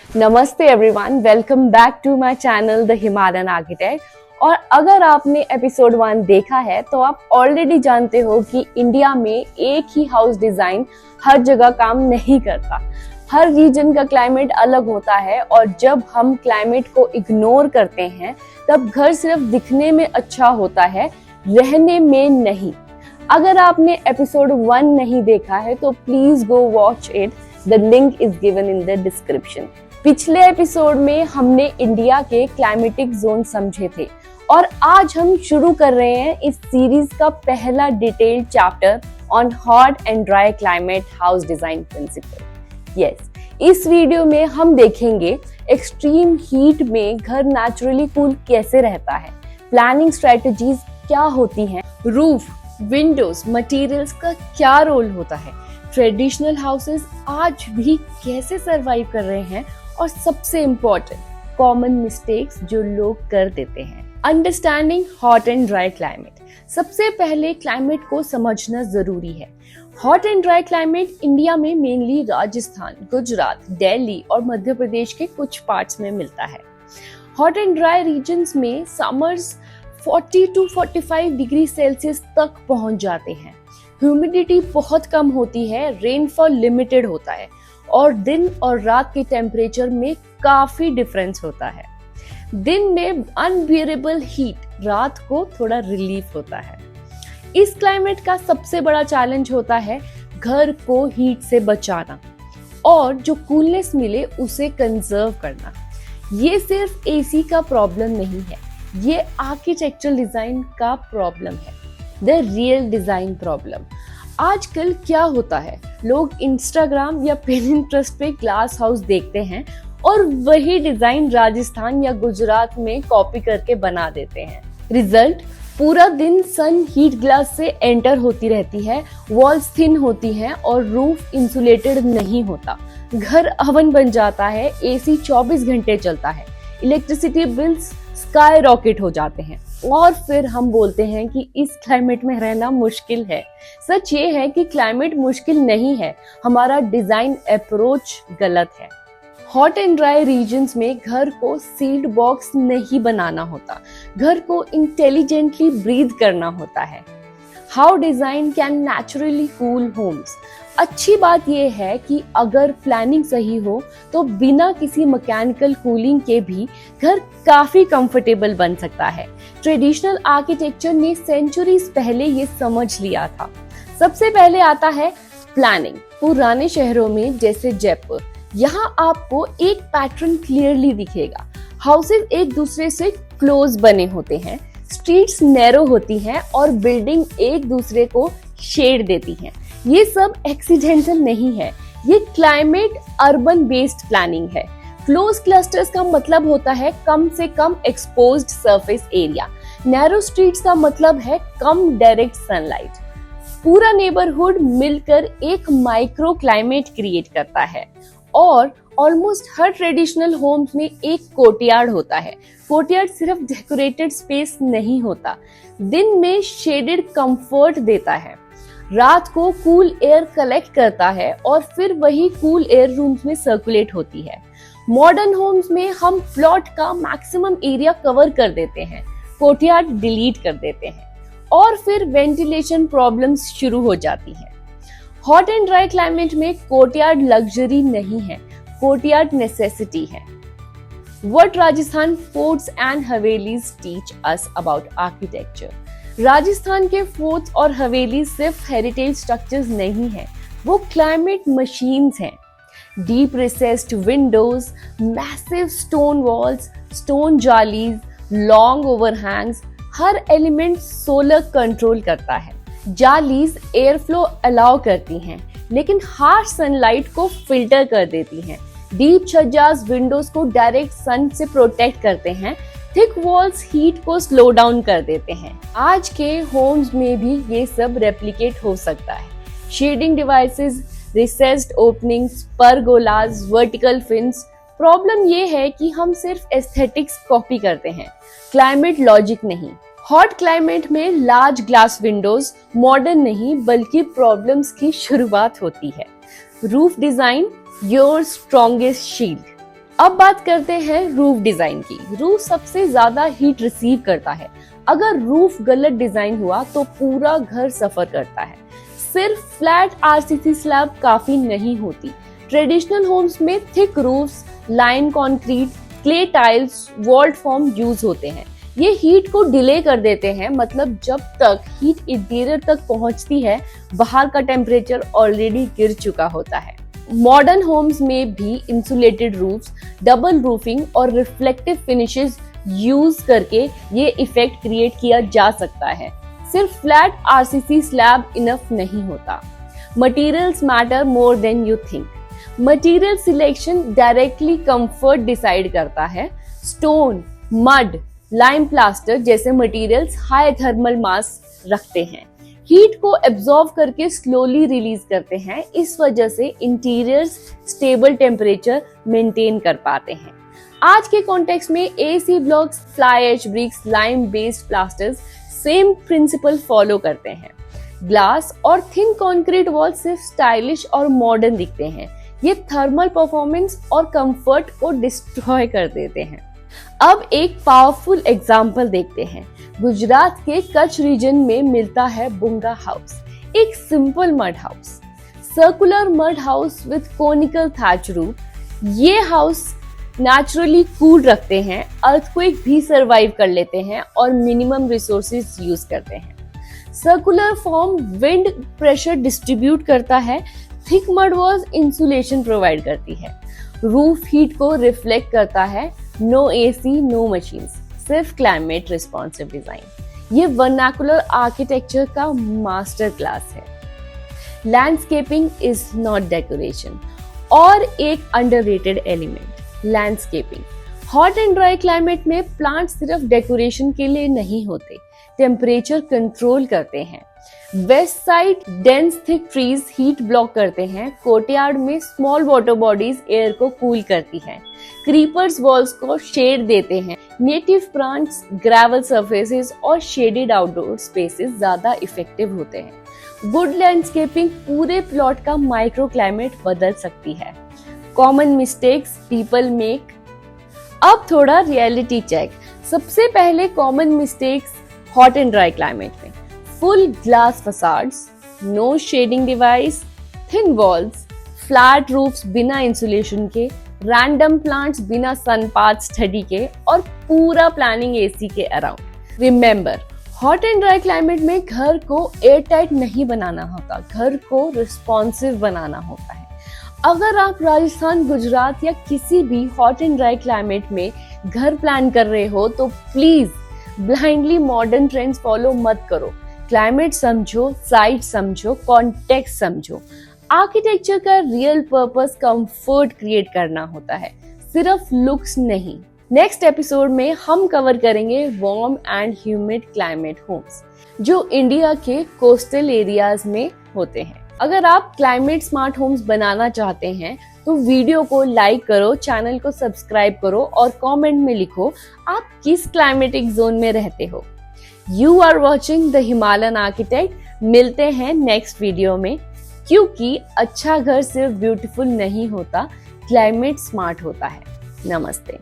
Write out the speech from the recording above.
नमस्ते everyone, welcome back to my channel the Himalayan architect. और अगर आपने एपिसोड 1 देखा है तो आप ऑलरेडी जानते हो कि इंडिया में एक ही हाउस डिजाइन हर जगह काम नहीं करता। हर रीजन का क्लाइमेट अलग होता है और जब हम क्लाइमेट को इग्नोर करते हैं तब घर सिर्फ दिखने में अच्छा होता है, रहने में नहीं। अगर आपने एपिसोड 1 नहीं देखा है तो please go watch it, the link is given in the description. पिछले एपिसोड में हमने इंडिया के क्लाइमेटिक जोन समझे थे और आज हम शुरू कर रहे हैं इस सीरीज का पहला detailed chapter on hot and dry climate house design principle. Yes, इस वीडियो में हम देखेंगे एक्सट्रीम हीट में घर नेचुरली कूल कैसे रहता है, प्लानिंग स्ट्रेटजीज क्या होती हैं, रूफ, विंडोज, मटेरियल्स का क्या रोल होता है, ट्रेडिशनल हाउसेस आज भी कैसे सरवाइव कर रहे हैं और सबसे इम्पोर्टेंट कॉमन मिस्टेक्स जो लोग कर देते हैं। Understanding hot and dry climate. सबसे पहले क्लाइमेट को समझना जरूरी है। Hot and dry climate India में मेनली राजस्थान, गुजरात, दिल्ली और मध्य प्रदेश के कुछ पार्ट्स में मिलता है। हॉट एंड ड्राई रीजन्स में समर्स 40 to 45 डिग्री सेल्सियस तक पहुंच जाते हैं। ह्यूमिडिटी बहुत कम होती है, रेनफॉल लिमिटेड होता है और दिन और रात के टेम्परेचर में काफी डिफरेंस होता है। दिन में अनबियरेबल हीट, रात को थोड़ा रिलीफ होता है। इस क्लाइमेट का सबसे बड़ा चैलेंज होता है घर को हीट से बचाना और जो कूलनेस मिले उसे कंजर्व करना। ये सिर्फ एसी का प्रॉब्लम नहीं है, ये आर्किटेक्चरल डिजाइन का प्रॉब्लम है, द रियल डिजाइन प्रॉब्लम। आजकल क्या होता है, लोग इंस्टाग्राम या पिंटरेस्ट पे ग्लास हाउस देखते हैं और वही डिजाइन राजस्थान या गुजरात में कॉपी करके बना देते हैं। रिजल्ट, पूरा दिन सन हीट ग्लास से एंटर होती रहती है, वॉल्स थिन होती हैं और रूफ इंसुलेटेड नहीं होता। घर अवन बन जाता है, एसी 24 घंटे चलता है, इलेक्ट्रिसिटी बिल्स स्काई रॉकेट हो जाते हैं और फिर हम बोलते हैं कि इस क्लाइमेट में रहना मुश्किल है। सच ये है कि क्लाइमेट मुश्किल नहीं है, हमारा डिजाइन अप्रोच गलत है। हॉट एंड ड्राई रीजन्स में घर को सील्ड बॉक्स नहीं बनाना होता, घर को इंटेलिजेंटली ब्रीथ करना होता है। How design can naturally cool homes. अच्छी बात यह है कि अगर प्लानिंग सही हो तो बिना किसी मैकेनिकल कूलिंग के भी घर काफी कंफर्टेबल बन सकता है। ट्रेडिशनल आर्किटेक्चर ने सेंचुरीज पहले ये समझ लिया था। सबसे पहले आता है प्लानिंग। पुराने शहरों में जैसे जयपुर, यहाँ आपको एक पैटर्न क्लियरली दिखेगा। हाउसेस एक दूसरे से क्लोज बने होते हैं, स्ट्रीट्स नैरो होती हैं और बिल्डिंग एक दूसरे को शेड देती हैं। ये सब एक्सीडेंटल नहीं है, ये क्लाइमेट अर्बन बेस्ड प्लानिंग है। क्लोज क्लस्टर्स का मतलब होता है कम से कम exposed surface area. Narrow streets का मतलब है कम डायरेक्ट सनलाइट। पूरा नेबरहुड मिलकर एक माइक्रो क्लाइमेट क्रिएट करता है और ऑलमोस्ट हर ट्रेडिशनल होम्स में एक कोर्टयार्ड होता है। कोर्टयार्ड सिर्फ डेकोरेटेड स्पेस नहीं होता, दिन में शेडेड कंफर्ट देता है, रात को कूल एयर कलेक्ट करता है और फिर वही कूल एयर रूम्स में सर्कुलेट होती है। मॉडर्न होम्स में हम प्लॉट का मैक्सिमम एरिया कवर कर देते हैं, कोर्टयार्ड डिलीट कर देते हैं और फिर वेंटिलेशन प्रॉब्लम्स शुरू हो जाती हैं। हॉट एंड ड्राई क्लाइमेट में कोर्टयार्ड लग्जरी नहीं है, कोर्टयार्ड नेसेसिटी है। What Rajasthan forts and havelis teach us about architecture. Rajasthan के फोर्ट्स और हवेली सिर्फ हेरिटेज स्ट्रक्चर्स नहीं है, वो क्लाइमेट मशीन्स हैं। Deep recessed windows, massive stone walls, stone jalis, long overhangs, हर एलिमेंट सोलर कंट्रोल करता है। जालीज एयर फ्लो अलाउ करती हैं लेकिन हार्श सनलाइट को फिल्टर कर देती हैं। डीप छज्जास विंडोज को डायरेक्ट सन से प्रोटेक्ट करते हैं, थिक वॉल्स हीट को स्लो डाउन कर देते हैं। आज के होम्स में भी ये सब रेप्लिकेट हो सकता है। Shading devices, recessed openings, pergolas, vertical fins. Problem ये है कि हम सिर्फ एस्थेटिक्स कॉपी करते हैं, क्लाइमेट लॉजिक नहीं। हॉट क्लाइमेट में लार्ज ग्लास विंडोज मॉडर्न नहीं बल्कि प्रॉब्लम्स की शुरुआत होती है। Roof design, your strongest shield. अब बात करते हैं रूफ डिजाइन की। रूफ सबसे ज्यादा हीट रिसीव करता है। अगर रूफ गलत डिजाइन हुआ तो पूरा घर सफर करता है। सिर्फ फ्लैट आरसीसी स्लैब काफी नहीं होती। ट्रेडिशनल होम्स में thick roofs, lime concrete, clay tiles, walled form use होते हैं। ये हीट को डिले कर देते हैं, मतलब जब तक हीट इंटीरियर तक पहुंचती है बाहर का टेम्परेचर ऑलरेडी गिर चुका होता है। मॉडर्न होम्स में भी इंसुलेटेड रूफ्स, डबल रूफिंग और रिफ्लेक्टिव फिनिशेस यूज करके ये इफेक्ट क्रिएट किया जा सकता है। सिर्फ फ्लैट आरसीसी स्लैब इनफ नहीं होता। Materials matter more than you think. Material selection directly comfort decide करता है। स्टोन, मड, लाइम प्लास्टर जैसे मटेरियल्स हाई थर्मल मास रखते हैं, हीट को एब्जॉर्ब करके स्लोली रिलीज करते हैं। इस वजह से इंटीरियर्स स्टेबल टेम्परेचर मेंटेन कर पाते हैं। आज के कॉन्टेक्स्ट में AC blocks, fly ash bricks, lime based plasters same principle follow करते हैं। ग्लास और थिन कंक्रीट वॉल सिर्फ स्टाइलिश और मॉडर्न दिखते हैं। ये थर्मल परफॉर्मेंस और कंफर्ट को डिस्ट्रॉय कर देते हैं। अब एक पावरफुल एग्जाम्पल देखते हैं। गुजरात के कच्छ रीजन में मिलता है बुंगा हाउस, एक simple mud house, circular mud house with conical thatch roof. ये हाउस नेचुरली कूल रखते हैं, अर्थक्वेक भी सरवाइव कर लेते हैं और मिनिमम रिसोर्सेज यूज करते हैं। Circular form wind pressure distribute करता है। Thick mud walls insulation provide करती है। रूफ हीट को रिफ्लेक्ट करता है। नो एसी, नो मशीन्स, सिर्फ क्लाइमेट रिस्पॉन्सिव डिजाइन। ये वर्नाकुलर आर्किटेक्चर का मास्टर क्लास है। Landscaping is not decoration. और एक underrated element, landscaping. Hot and dry climate में प्लांट सिर्फ डेकोरेशन के लिए नहीं होते, टेम्परेचर कंट्रोल करते हैं। West side dense thick trees heat block करते हैं। कोर्टयार्ड में स्मॉल वाटर बॉडीज एयर को कूल करती हैं। क्रीपर्स वॉल्स को शेड देते हैं। नेटिव प्लांट्स, ग्रेवल सरफेसेस और शेडेड आउटडोर स्पेसेस ज्यादा इफेक्टिव होते हैं। गुड लैंडस्केपिंग पूरे प्लॉट का माइक्रो क्लाइमेट बदल सकती है। Common mistakes people make. अब थोड़ा रियलिटी चेक। सबसे पहले common mistakes hot and dry climate में। Full glass facades, no shading device, thin walls, flat roofs बिना इंसुलेशन के, रैंडम प्लांट्स बिना सनपाथ स्टडी के और पूरा प्लानिंग एसी के around. Remember, hot and dry climate में घर को एयर टाइट नहीं बनाना होता, घर को रिस्पॉन्सिव बनाना होता है। अगर आप राजस्थान, गुजरात या किसी भी हॉट एंड ड्राई क्लाइमेट में घर प्लान कर रहे हो तो please blindly modern trends follow मत करो। क्लाइमेट समझो, साइट समझो, कॉन्टेक्स्ट समझो। आर्किटेक्चर का रियल पर्पस कंफर्ट क्रिएट करना होता है, सिर्फ लुक्स नहीं। नेक्स्ट एपिसोड में हम कवर करेंगे warm and humid climate homes जो इंडिया के कोस्टल एरियाज में होते हैं। अगर आप क्लाइमेट स्मार्ट होम्स बनाना चाहते हैं तो वीडियो को लाइक करो, चैनल को सब्सक्राइब करो और कमेंट में लिखो आप किस क्लाइमेटिक जोन में रहते हो। You are watching the Himalayan architect. मिलते हैं नेक्स्ट वीडियो में, क्योंकि अच्छा घर सिर्फ ब्यूटीफुल नहीं होता, क्लाइमेट स्मार्ट होता है। नमस्ते।